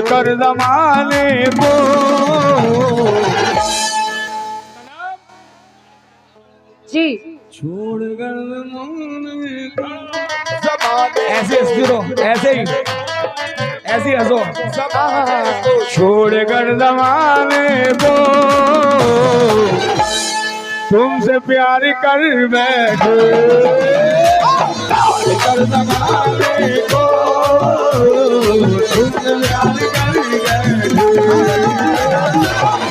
कर जमाने को। जी छोड़ कर जमाने को। ऐसे सुनो, ऐसे ही हंसो। छोड़ कर जमाने को तुमसे प्यार कर बैठे, कर जमाने को तुमसे प्यार कर बैठे,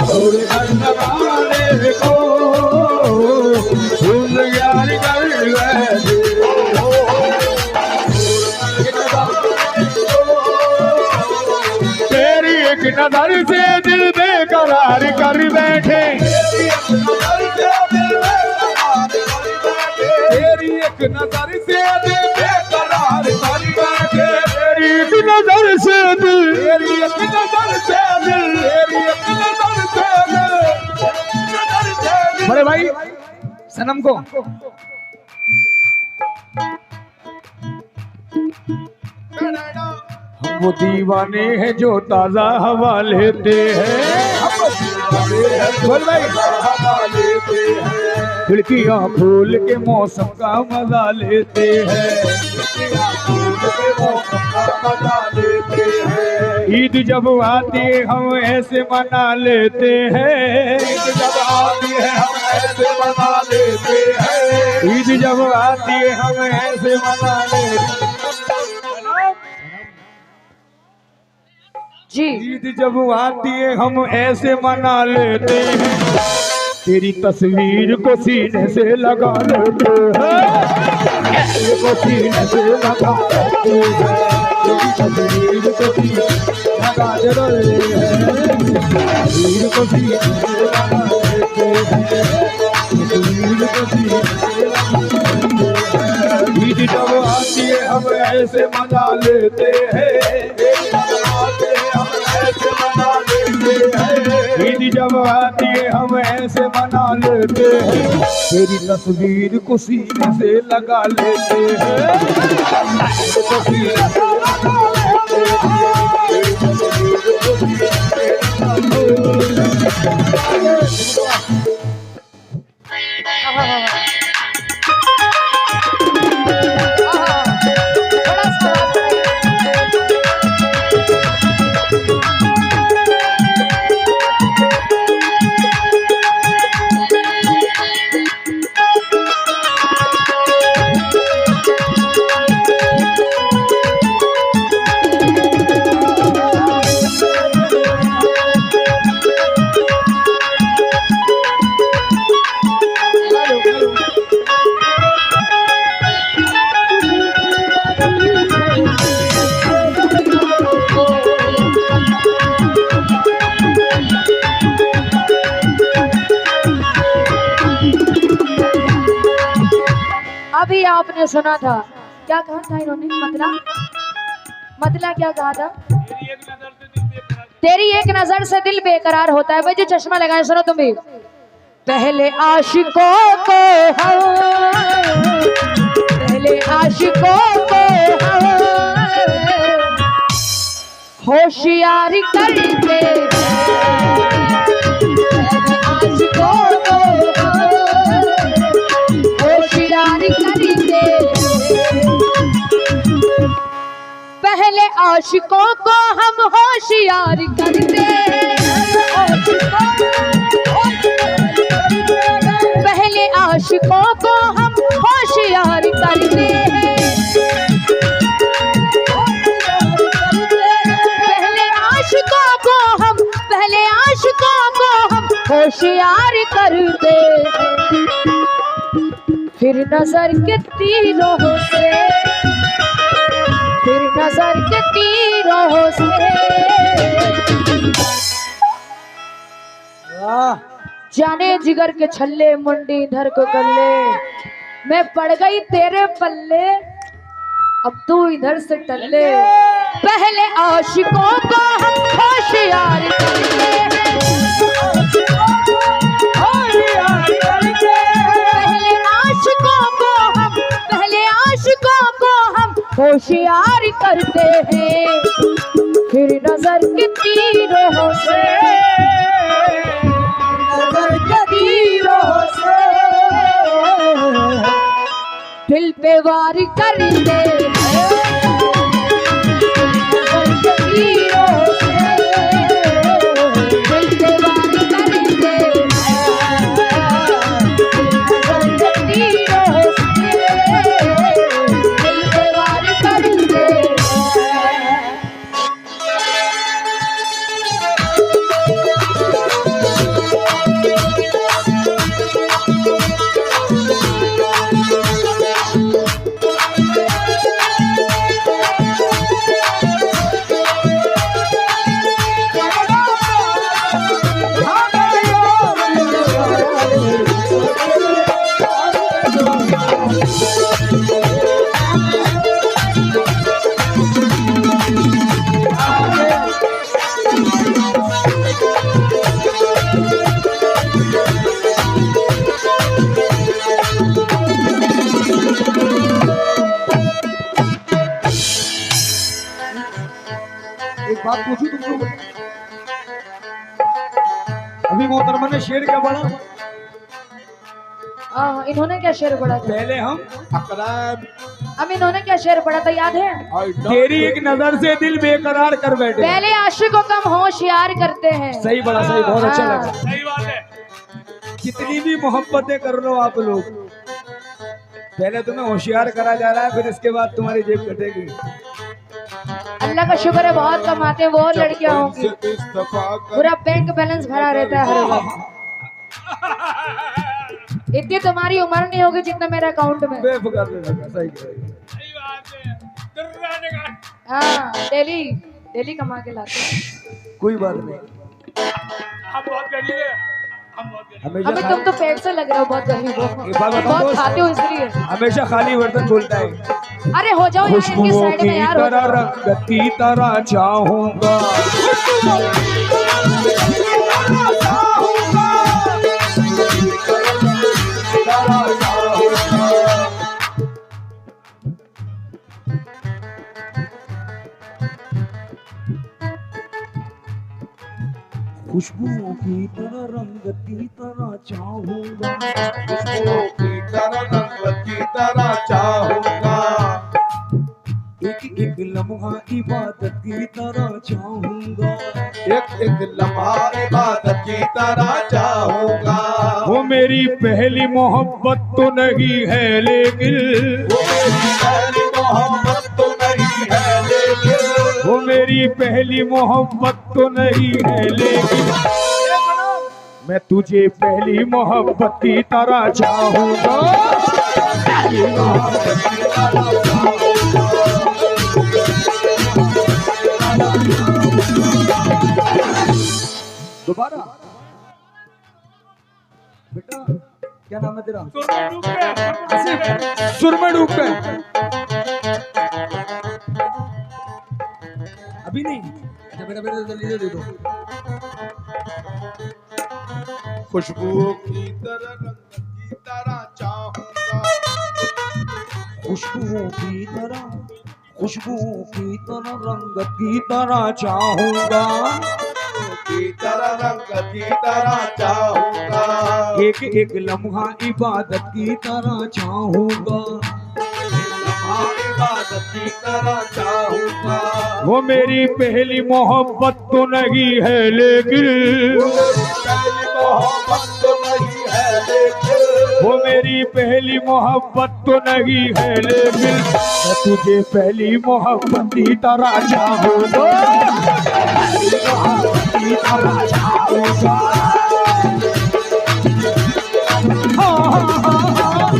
छोड़ कर जमाने को तुमसे प्यार कर बैठे। तेरी एक नजर से दिल बेकरार कर बैठे, तेरी एक नजर से दिल बेकरार कर बैठे, तेरी एक नजर से दिल, तेरी एक नजर से दिल, तेरी एक नजर से दिल। बड़े भाई सनम को हम वो दीवाने हैं जो ताजा हवा लेते हैं, बोल भाई हवा लेते हैं, खिड़कियां खोल के मौसम का मजा लेते हैं, खिड़कियां खोल के मौसम का मजा लेते हैं। ईद जब आती है हम ऐसे मना लेते हैं, ईद जब आती है हम ऐसे मना लेते हैं, ईद जब आती है हम ऐसे मना लेते हैं। जी ईद जब आती है हम ऐसे मना लेते हैं, तेरी तस्वीर को सीने से लगा लेते हैं, को सीने से लगा लेते हैं, तेरी तस्वीर को सीने लगा लेते हैं, तस्वीर को सीने से लगा लेते हैं, तस्वीर को सीने से लगा लेते हैं। ईद जब आती है हम ऐसे मना लेते हैं, ईद जब आती है हम ऐसे मना लेते हैं, तेरी तस्वीर को सीने से लगा लेते हैं, तस्वीर से लगा लेते हैं, तेरी तस्वीर को सीने से लगा अभी आपने सुना था, क्या कहा था इन्होंने? मतला क्या कहा था? तेरी एक नजर से दिल बेकरार होता है। भाई जो चश्मा लगाए सुनो तुम भी। पहले आशिकों को पहले आशिकों को होशियारी करते, आशिकों को होशियारी करते, पहले आशिकों को हम होशियारी करते, पहले आशिकों को हम होशियारी करते हैं, पहले आशिकों को हम होशियारी करते, फिर नजर के तीरों से, फिर नजर के तीरों से जाने जिगर के छल्ले मुंडी धर को गले, मैं पड़ गई तेरे पल्ले अब तू इधर से टल्ले, पहले आशिकों को हम होशियारी करते हैं, पहले आशिकों को हम, पहले आशिकों को हम होशियारी करते हैं, फिर नजर के तीरों से, नजर के तीरों से दिल पे वार कर दे, नजर के तीरों से दिल पे वार कर दे, नजर के तीरों से दिल पे वार कर दे। एक बात पूछूं तुमको, अभी मोहतरमा ने शेर क्या पढ़ा? इन्होंने क्या शेर पढ़ा था? पहले हम अकराब, अब इन्होंने क्या शेर पढ़ा था याद है? तेरी एक नजर से दिल बेकरार कर बैठे। पहले आशिकों कम होशियार करते हैं। सही बड़ा, सही, बहुत अच्छा हाँ। लगा। सही बात है। कितनी भी मोहब्बतें कर लो आप लोग, पहले तुम्हें होशियार करा जा रहा है, फिर इसके बाद तुम्हारी जेब कटेगी। अल्लाह का शुक्र है बहुत कमाते हैं वो लड़कियां होंगी, पूरा बैंक बैलेंस भरा रहता है हर वक्त। इतनी तुम्हारी उम्र नहीं होगी जितना मेरा अकाउंट में। बेफिक्र रहना, सही बात है। हाँ, डेली डेली कमा के लाते हैं। कोई बात नहीं, हम बहुत गरीब हैं, हम बहुत गरीब हमेशा अभी तुम तो पेट से लग रहे हो, बहुत गरीब हो, एक बात बताऊं बहुत दोस्त? खाते हो इसलिए। हमेशा खाली बर्तन बोलता है। अरे हो जाओ यार, इनकी खुशबुओं साइड में की यार हो तरह जाओ। रंगत की तरह चाहूंगा, खुशबुओं की तरह रंगत की तरह चाहूंगा, खुशबुओं की तरह रंगत की तरह चाहूंगा, एक एक लम्हा इबादत की तरह चाहूंगा, एक एक लम्हा इबादत की तरह चाहूंगा। वो मेरी पहली मोहब्बत तो नहीं है लेकिन, वो मेरी पहली मोहब्बत तो नहीं है लेकिन, वो मेरी पहली मोहब्बत तो नहीं है लेकिन, मैं तुझे पहली मोहब्बत की तरह चाहूंगा। दोबारा बेटा, क्या नाम है तेरा? सुर में डूब गए। अभी नहीं, अच्छा बेटा बेटा जल्दी दे दो। खुशबुओं की तरह रंगत की तरह चाहूंगा, खुशबुओं की तरह, खुशबुओं की तरह रंगत की तरह चाहूंगा, की तरह रंगत की तरह चाहूंगा, एक एक लम्हा इबादत की तरह चाहूंगा, लम्हा इबादत की तरह चाहूंगा। वो मेरी पहली मोहब्बत तो नहीं है लेकिन, वो मेरी पहली मोहब्बत तो नहीं है लेकिन, वो मेरी पहली मोहब्बत तो नहीं है लेकिन, मैं तुझे पहली मोहब्बत की तरह चाहूंगा, की तरह चाहूंगा। हाँ, हाँ, हाँ, हाँ।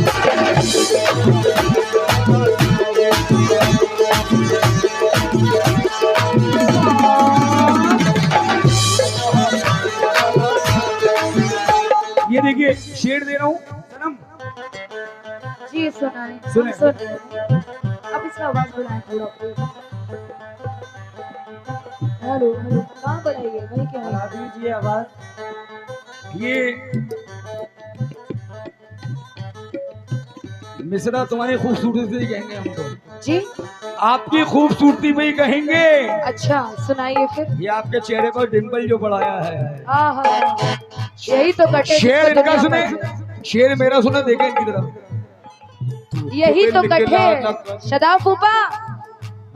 ये देखिए शेर दे रहा हूँ सनम, जी सुनाए, सुने। हम सुन रहे हैं। अब इसका आवाज बढ़ाएं थोड़ा। हेलो हेलो, कहाँ बढ़ाइए भाई, क्या है? दीजिए आवाज। ये मिश्रा तुम्हारी खूबसूरती से कहेंगे हम तो। जी आपकी खूबसूरती में ही कहेंगे। अच्छा सुनाइए फिर। ये आपके चेहरे पर डिम्पल जो बढ़ाया है। आहा, यही तो कटे शेर जिसको इनका दुनिया सुने, में। शेर मेरा सुने, देखे इनकी तरफ। यही तो कटे शदाब फूफा,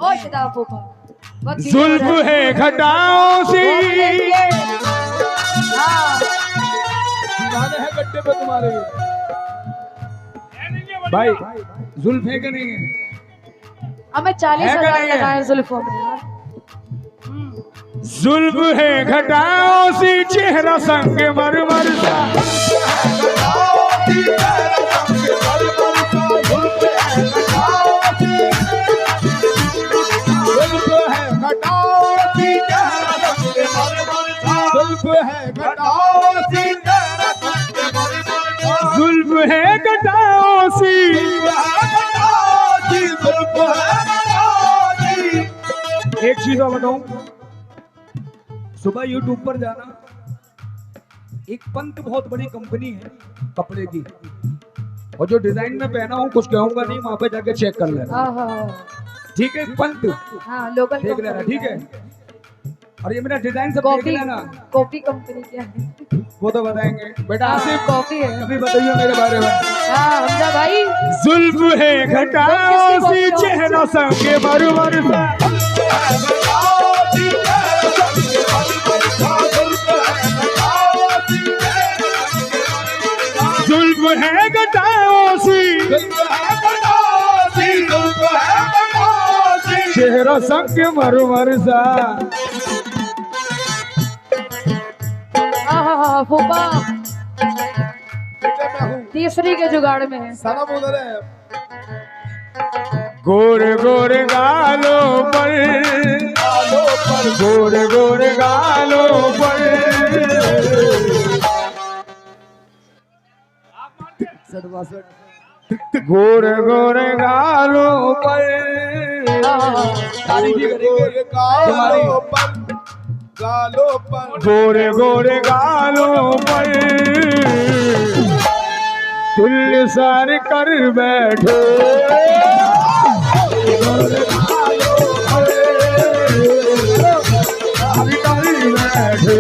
ओ शदाब फूफा। जुल्फ है घटाओं सी, हाँ, दीवाने हैं गड्ढे पे तुम्हारे। भाई जुल्फ है कि नहीं है? हमें 40,000 नहीं है? लगाए जुल्फों में यार। जुल्फ है घटाओं सी, चेहरा संग मरमर सा। जुल्फ है घटाओं सी, एक चीज और बताऊं, सुबह यूट्यूब पर जाना, एक पंत बहुत बड़ी कंपनी है कपड़े की, और जो डिजाइन में पहना हूं कुछ कहूंगा नहीं, वहां पे जाके चेक कर लेना, आहा, ठीक है? पंत हाँ लोकल देख लेना, ठीक है? और ये मेरा डिजाइन सब देख कॉफी, लेना। कॉफी कंपनी क्या है? वो तो बताएंगे बेटा, हाँ, आसिफ कॉफी है। कभी बताइए मेरे बारे में। हाँ हमजा भाई। जुल्फ है घटाओं सी, चेहरा संगे मरमर सा। जुल्फ है घटाओं सी, चेहरा संग मरमर सा। आहा फूफा तीसरी के जुगाड़ में है। सनम उधर है। गोर गोर गालों पर, गोर गोर गालों पर, गोर गोर गालों पर, तारीफ ही करेंगे तुम्हारी। गालों पर, गोरे गोरे गालों पर दिल सार कर बैठे, गोरे गालों पर कर बैठे,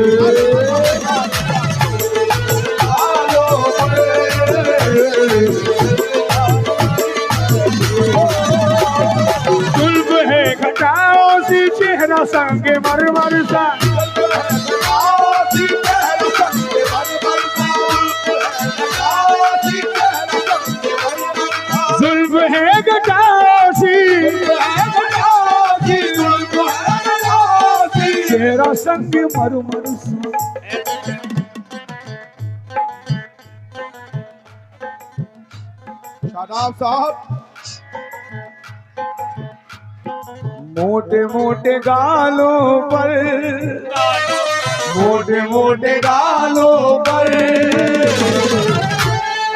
जुल्फ है घटाओं सी, चेहरा संगे मरमर सा। जुल्फ है घटाओं सी, चेहरा संग मरमर सा। शादाब साहब, मोटे मोटे गालों पर, मोटे मोटे गालों पर,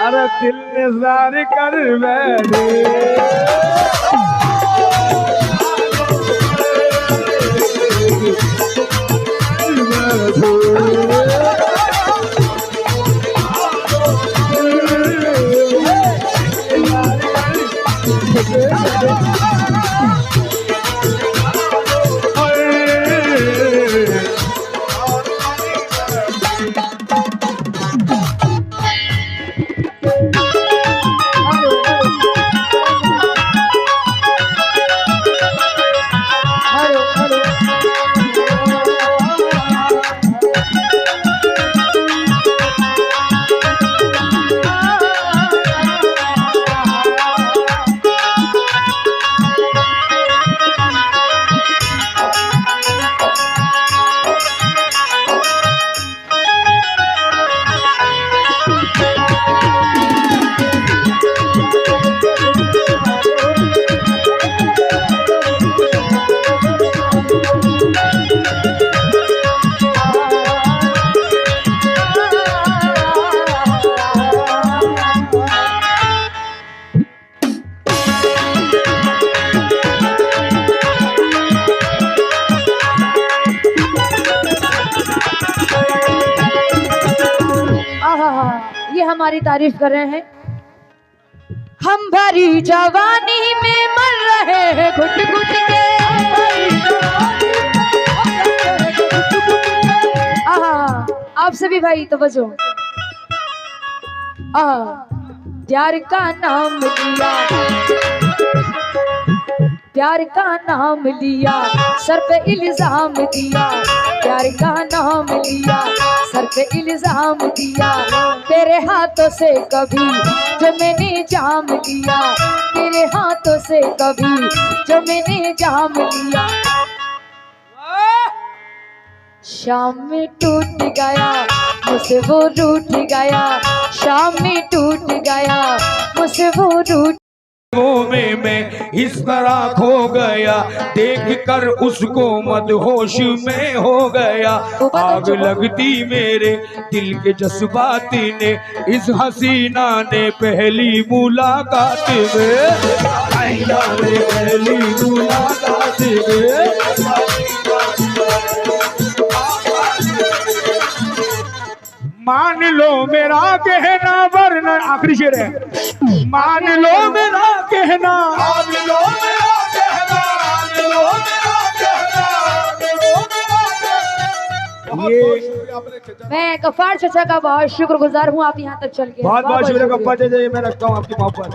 अरे दिल निज़ार कर बैठे, ये हमारी तारीफ कर रहे हैं। हम भरी जवानी में मर रहे हैं घुट घुट के। आप सभी भाई तो बजो। प्यार का नाम लिया, प्यार का नाम लिया, सर पे इल्जाम दिया। प्यार का नाम लिया, सर पे इल्जाम दिया। तेरे हाथों से कभी जो मैंने जाम लिया, तेरे हाथों से कभी जो मैंने जाम लिया। शाम में टूट गया मुझसे वो रूठ गया, शाम में टूट गया मुझसे वो रूठ। में मैं इस तरह खो गया, देख कर उसको मदहोश में हो गया। आग लगती मेरे दिल के जज्बात ने, इस हसीना ने पहली मुलाकात में, पहली मुलाकात में। मान लो मेरा कहना वरना, आखिरी शेर है, मान लो मेरा कहना, मान लो मेरा कहना, मान लो मेरा कहना, मान लो मेरा कहना। ये मैं गफ्फार चाचा का बहुत शुक्रगुजार हूँ, आप यहाँ तक चल के। बहुत बहुत शुक्रिया गफ्फार चाचा जी, मैं रखता हूँ आपकी मोहब्बत।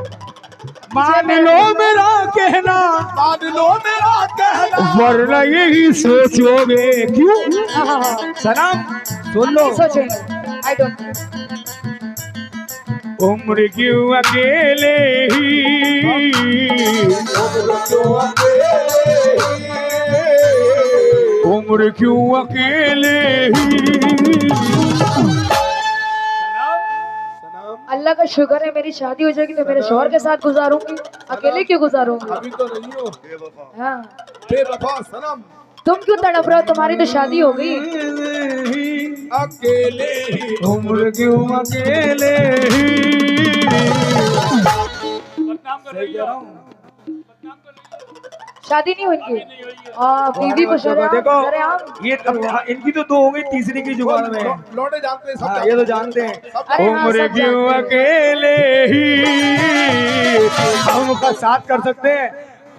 मान लो मेरा कहना, मान लो मेरा कहना, वरना यही सोचोगे क्यों। सनम सुन लो, सोचेंगे आई डोंट। उम्र क्यों अकेले ही, उम्र क्यों अकेले ही। अल्लाह का शुक्र है मेरी शादी हो जाएगी तो मेरे शौहर के साथ गुजारूंगी, अकेले क्यों गुजारूंगी। अभी तो नहीं हो हाँ बेवफा सनम, तुम क्यों तड़प रहे हो, तुम्हारी तो शादी हो गई। अकेले ही उम्र क्यों अकेले ही। बदनाम कर रही हो, शादी नहीं हुई इनकी। बीवी को देखो शरेआम। ये इनकी तो दो हो गई, तीसरी की जुगाड़ में है। लौटे जानते हैं सब, हाँ, ये तो जानते हैं। अरे हाँ, उम्र सब क्यों जानते अकेले ही, हम उसका साथ कर सकते हैं।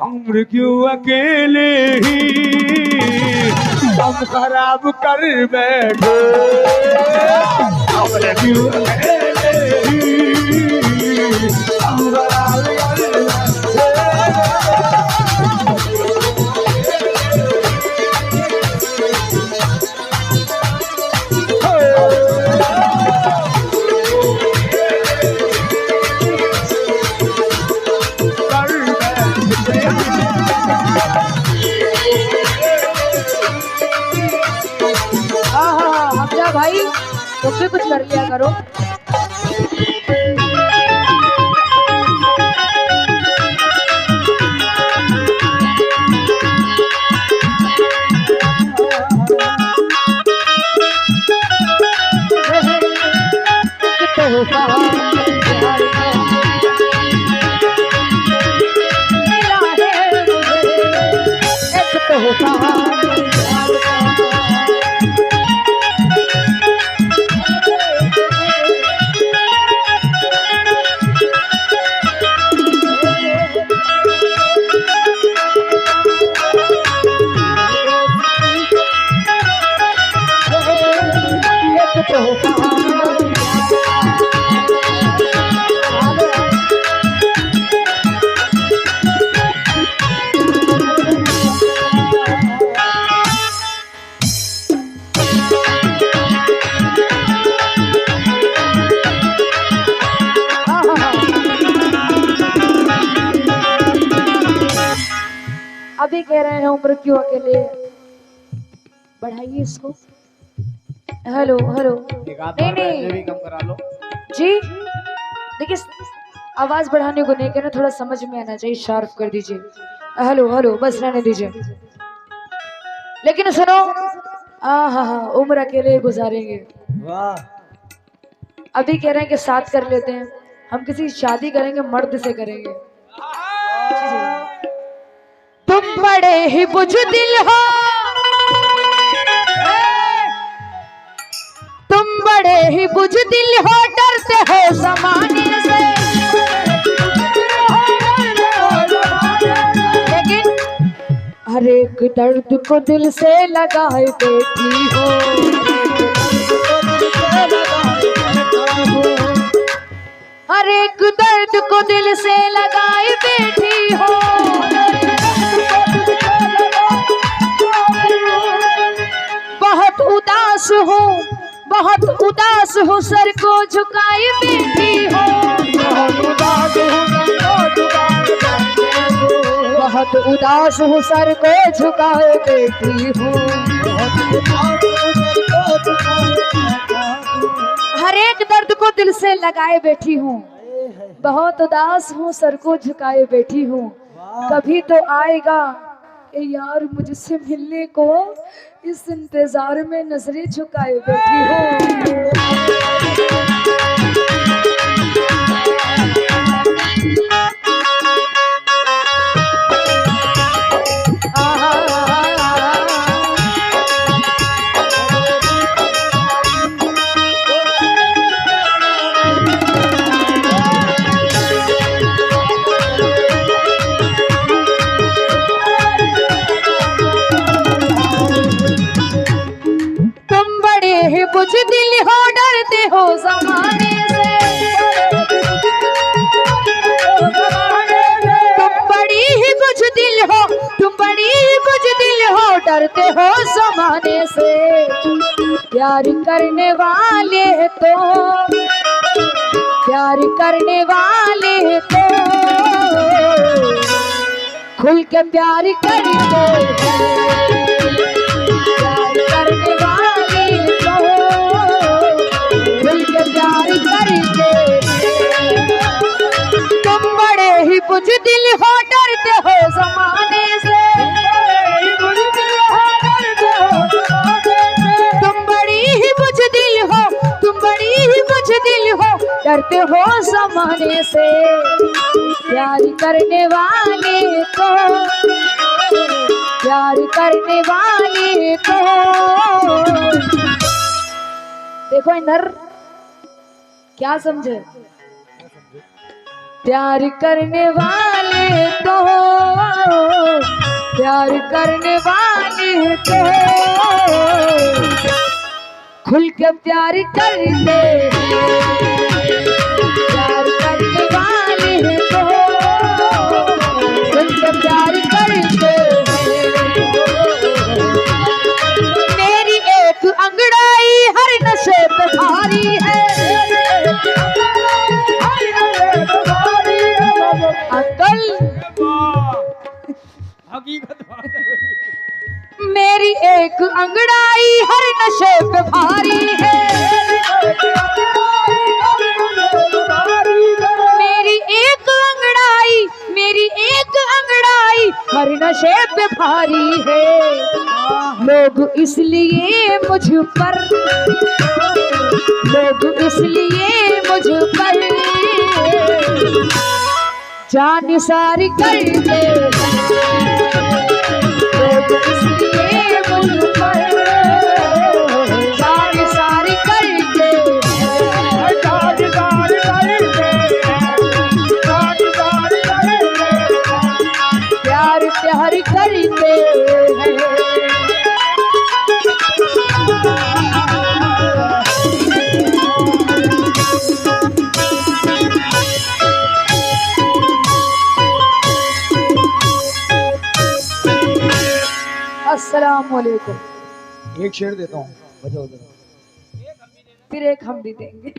उम्र क्यों अकेले ही, हम खराब कर बैठे। उम्र क्यों अकेले ही, हम खराब कर बैठे। भाई तुम भी कुछ कर लिया करो। अभी कह रहे हैं उम्र क्यों अकेले, बढ़ाइए इसको। हेलो हेलो, नहीं नहीं कम करा लो जी, देखिए आवाज बढ़ाने को नहीं कहना, थोड़ा समझ में आना चाहिए, शार्प कर दीजिए। हेलो हेलो बस रहने दीजिए। लेकिन सुनो, हाँ उम्र अकेले गुजारेंगे। वाह, अभी कह रहे हैं कि साथ कर लेते हैं, हम किसी शादी करेंगे मर्द से करेंगे। तुम बड़े ही बुज़दिल हो, तुम बड़े ही बुज़दिल हो, डरते हो ज़माने से। एक दर्द को दिल से लगाए बैठी हो, हर एक दर्द को दिल से लगाए बैठी हो। बहुत उदास हूँ, बहुत उदास हूँ, सर को झुकाए बैठी हो। बहुत उदास हूँ, सर को झुकाए बैठी हूँ। हर एक दर्द को दिल से लगाए बैठी हूँ, बहुत उदास हूँ, सर को झुकाए बैठी हूँ। कभी तो आएगा ए यार मुझसे मिलने को, इस इंतजार में नजरें झुकाए बैठी हूँ। बुज़दिल हो, डरते हो ज़माने से, तुम बड़ी ही बुज़दिल हो, तुम बड़ी ही बुज़दिल हो, डरते हो ज़माने से। प्यार करने वाले तो, प्यार करने वाले तो खुल के प्यार करते हैं। प्यार करने वाले प्यार करते, तुम बड़े ही बुज़दिल हो, डरते हो ज़माने से, तुम बड़ी ही बुज़दिल हो, तुम बड़ी ही बुज़दिल हो, डरते हो ज़माने से। प्यार करने वाले को, प्यार करने वाले को, देखो इधर क्या समझे, प्यार करने वाले तो, प्यार करने वाले तो खुल के प्यार करते हैं। प्यार करने वाले तो खुल के प्यार करते हैं। मेरी एक अंगड़ाई हर नशे पे भारी है, अंकल हकीकत बात है। मेरी एक अंगड़ाई हर नशे पे भारी है, मेरी एक अंगड़ाई, मेरी एक अंगड़ाई हर नशे पे भारी है। लोग इसलिए मुझ पर, लोग इसलिए मुझ पर जान सारी करते हैं। लोग इसलिए मुझ पर जान सारी करते हैं। प्यार प्यार करते हैं। अस्सलाम वालेकुम। एक शेर देता हूँ, बजाओ जरा। फिर एक हम भी देंगे।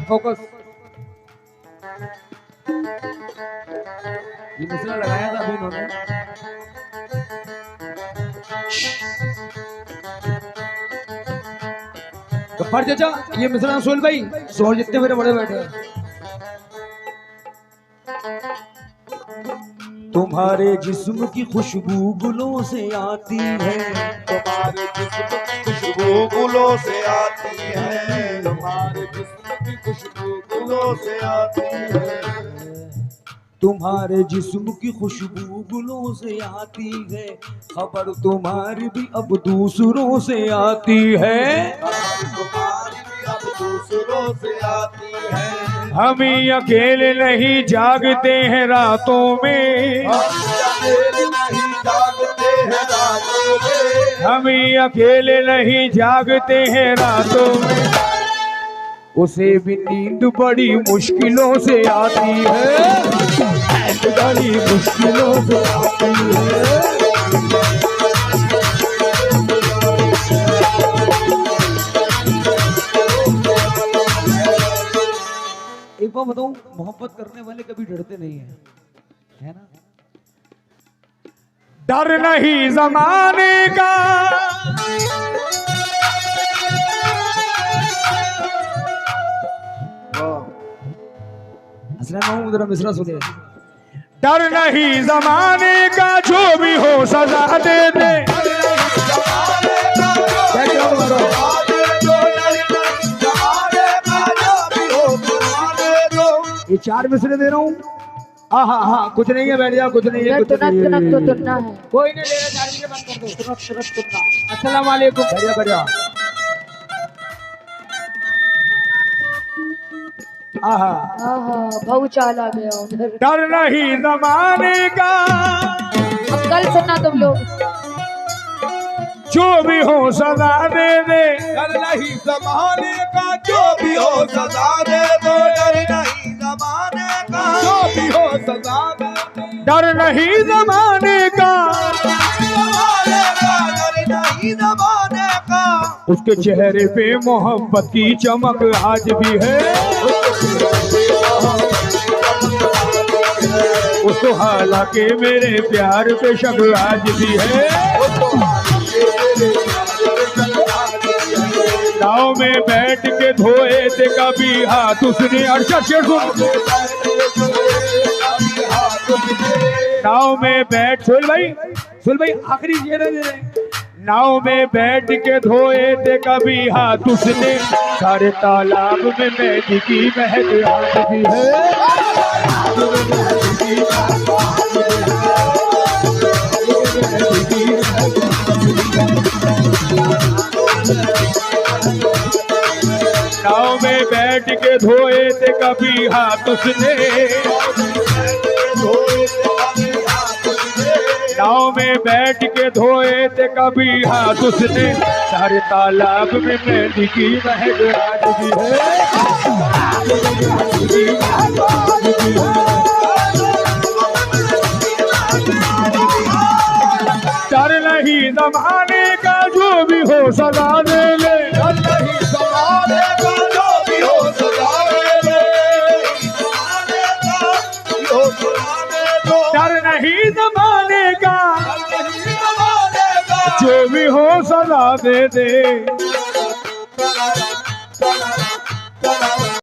फोकस। ये मसला लगाया था अभी इन्होंने। गफ्फार चाचा, ये मिश्रा सोहेल भाई, सोहर जितने मेरे बड़े बैठे हैं। तुम्हारे जिस्म की खुशबू गुलों से आती है, तुम्हारे जिस्म की खुशबू गुलों से आती है, तुम्हारे जिस्म की खुशबू गुलों से आती है, तुम्हारे जिस्म की खुशबू गुलों से आती है, खबर तुम्हारी भी अब दूसरों से आती है, तुम्हारी भी अब दूसरों से आती है। हम ही अकेले नहीं जागते हैं रातों में, हम अकेले नहीं जागते हैं रातों में, हम ही अकेले नहीं जागते हैं रातों में, उसे भी नींद बड़ी मुश्किलों से आती है, बड़ी मुश्किलों से आती है। एक बात बताऊं, मोहब्बत करने वाले कभी डरते नहीं है ना? डर नहीं जमाने का, जरा मिश्रा सुनिए। डर नहीं जमाने का, जो भी हो सजा दे दे, ये 4 मिसरे दे रहा हूँ। हाँ, कुछ नहीं है, बैठ जाओ, कुछ नहीं है, कुछ नहीं है। तुन्ना है। कोई नहीं ले रहा, 4 मिनट बंद कर दो। तुन्ना। अस्सलाम वालेकुम। बढ़िया। भाऊ चाल आ गया उधर। डर नहीं जमाने का, अब कल सुनना तुम लोग। जो भी हो सजा दे दे, डर नहीं जमाने का, जो भी हो सजा दे दो, डर नहीं जमाने का, जो भी हो सजा दे दो, डर नहीं जमाने का, डर नहीं जमाने का। उसके चेहरे पे मोहब्बत की चमक आज भी है, उसको हालांकि मेरे प्यार पे शक आज भी है। नाव में बैठ के धोए थे कभी हाथ उसने, नाव में बैठ, सोहेल भाई आखिरी ये दे रहे, नाव में बैठ के धोए थे कभी हाथ उसने, सारे तालाब में मेहंदी की महक आज भी है। नाव में बैठ के धोए थे कभी हाथ उसने, नाव में बैठ के धोए थे कभी हाथ उसने, सारे तालाब में मेहंदी की महक आज भी है। डर नहीं जमाने का, जो भी हो सजा दे ले, डर नहीं जमाने का, जो भी हो सजा दे दो, डर नहीं जमाने का, डर नहीं जमाने का, जो भी हो सजा दे दे।